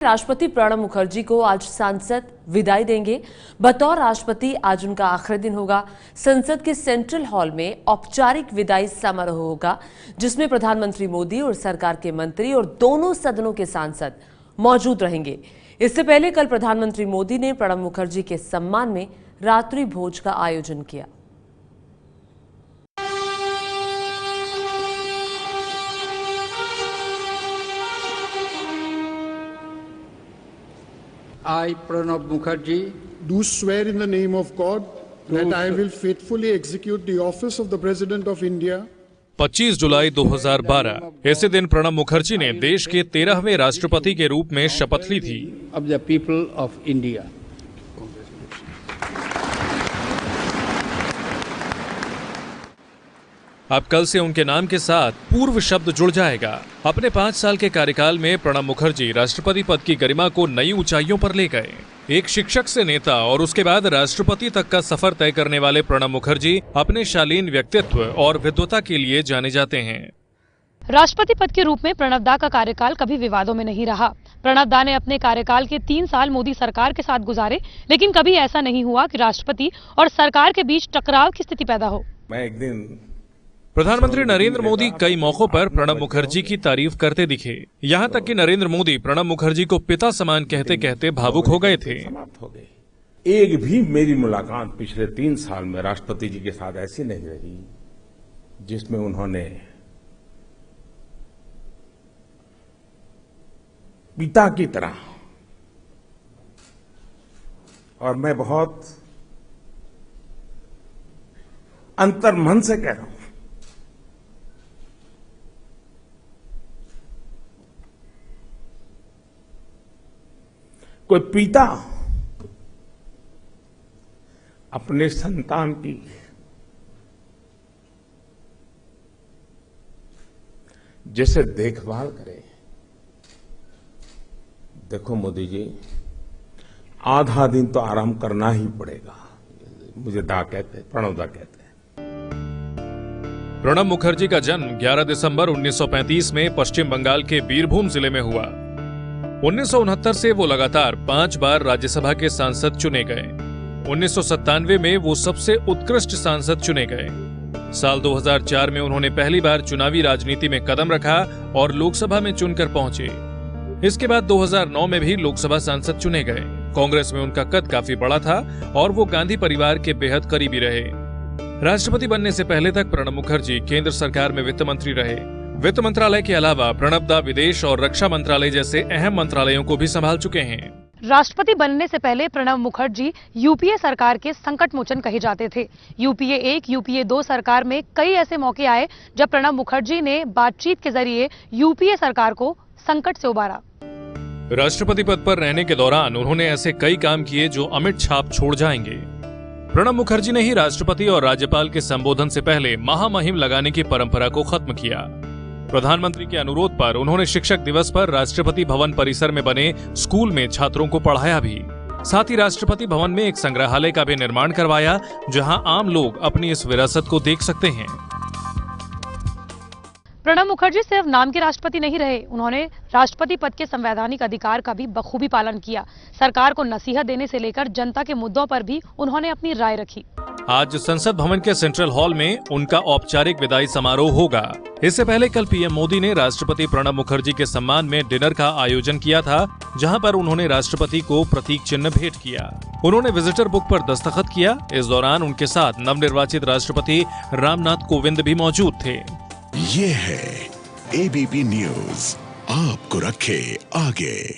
राष्ट्रपति प्रणब मुखर्जी को आज सांसद विदाई देंगे। बतौर राष्ट्रपति आज उनका आखिरी दिन होगा। संसद के सेंट्रल हॉल में औपचारिक विदाई समारोह होगा, जिसमें प्रधानमंत्री मोदी और सरकार के मंत्री और दोनों सदनों के सांसद मौजूद रहेंगे। इससे पहले कल प्रधानमंत्री मोदी ने प्रणब मुखर्जी के सम्मान में रात्रि भोज का आयोजन किया। I, Pranab Mukherjee, do swear in the name of God that I will faithfully execute the office of the President of India. 25 जुलाई 2012 ऐसे दिन प्रणब मुखर्जी ने देश के 13वें राष्ट्रपति के रूप में शपथ ली थी। of the people of India. अब कल से उनके नाम के साथ पूर्व शब्द जुड़ जाएगा। अपने 5 साल के कार्यकाल में प्रणब मुखर्जी राष्ट्रपति पद की गरिमा को नई ऊंचाइयों पर ले गए। एक शिक्षक से नेता और उसके बाद राष्ट्रपति तक का सफर तय करने वाले प्रणब मुखर्जी अपने शालीन व्यक्तित्व और विद्वता के लिए जाने जाते हैं। राष्ट्रपति पद के रूप में प्रणब दा का कार्यकाल कभी विवादों में नहीं रहा। प्रणब दा ने अपने कार्यकाल के 3 साल मोदी सरकार के साथ गुजारे, लेकिन कभी ऐसा नहीं हुआ कि राष्ट्रपति और सरकार के बीच टकराव की स्थिति पैदा हो। मैं एक दिन प्रधानमंत्री नरेंद्र मोदी कई मौकों पर प्रणब मुखर्जी की तारीफ करते दिखे। यहाँ तक कि नरेंद्र मोदी प्रणब मुखर्जी को पिता समान कहते कहते भावुक हो गए थे। एक भी मेरी मुलाकात पिछले 3 साल में राष्ट्रपति जी के साथ ऐसी नहीं रही जिसमें उन्होंने पिता की तरह, और मैं बहुत अंतर्मन से कह रहा हूं, कोई पिता अपने संतान की जैसे देखभाल करे। देखो मोदी जी, आधा दिन तो आराम करना ही पड़ेगा। मुझे दा कहते, प्रणब दा कहते हैं। प्रणब मुखर्जी का जन्म 11 दिसंबर 1935 में पश्चिम बंगाल के बीरभूम जिले में हुआ। 1969 से वो लगातार 5 बार राज्यसभा के सांसद चुने गए। 1997 में वो सबसे उत्कृष्ट सांसद चुने गए। साल 2004 में उन्होंने पहली बार चुनावी राजनीति में कदम रखा और लोकसभा में चुनकर पहुंचे। इसके बाद 2009 में भी लोकसभा सांसद चुने गए। कांग्रेस में उनका कद काफी बड़ा था और वो गांधी परिवार के बेहद करीबी रहे। राष्ट्रपति बनने से पहले तक प्रणब मुखर्जी केंद्र सरकार में वित्त मंत्री रहे। वित्त मंत्रालय के अलावा प्रणब दा विदेश और रक्षा मंत्रालय जैसे अहम मंत्रालयों को भी संभाल चुके हैं। राष्ट्रपति बनने से पहले प्रणब मुखर्जी यूपीए सरकार के संकट मोचन कहे जाते थे। यूपीए 1, यूपीए 2 सरकार में कई ऐसे मौके आए जब प्रणब मुखर्जी ने बातचीत के जरिए यूपीए सरकार को संकट से उबारा। राष्ट्रपति पद पर रहने के दौरान उन्होंने ऐसे कई काम किए जो अमिट छाप छोड़ जाएंगे। प्रणब मुखर्जी ने ही राष्ट्रपति और राज्यपाल के संबोधन से पहले महामहिम लगाने की परंपरा को खत्म किया। प्रधानमंत्री के अनुरोध पर उन्होंने शिक्षक दिवस पर राष्ट्रपति भवन परिसर में बने स्कूल में छात्रों को पढ़ाया भी। साथ ही राष्ट्रपति भवन में एक संग्रहालय का भी निर्माण करवाया, जहां आम लोग अपनी इस विरासत को देख सकते हैं। प्रणब मुखर्जी सिर्फ नाम के राष्ट्रपति नहीं रहे, उन्होंने राष्ट्रपति पद के संवैधानिक अधिकार का भी बखूबी पालन किया। सरकार को नसीहत देने से लेकर जनता के मुद्दों पर भी उन्होंने अपनी राय रखी। आज संसद भवन के सेंट्रल हॉल में उनका औपचारिक विदाई समारोह होगा। इससे पहले कल पीएम मोदी ने राष्ट्रपति प्रणब मुखर्जी के सम्मान में डिनर का आयोजन किया था, जहां पर उन्होंने राष्ट्रपति को प्रतीक चिन्ह भेंट किया। उन्होंने विजिटर बुक पर दस्तखत किया। इस दौरान उनके साथ नवनिर्वाचित राष्ट्रपति रामनाथ कोविंद भी मौजूद थे। ये है एबीपी न्यूज़, आपको रखे आगे।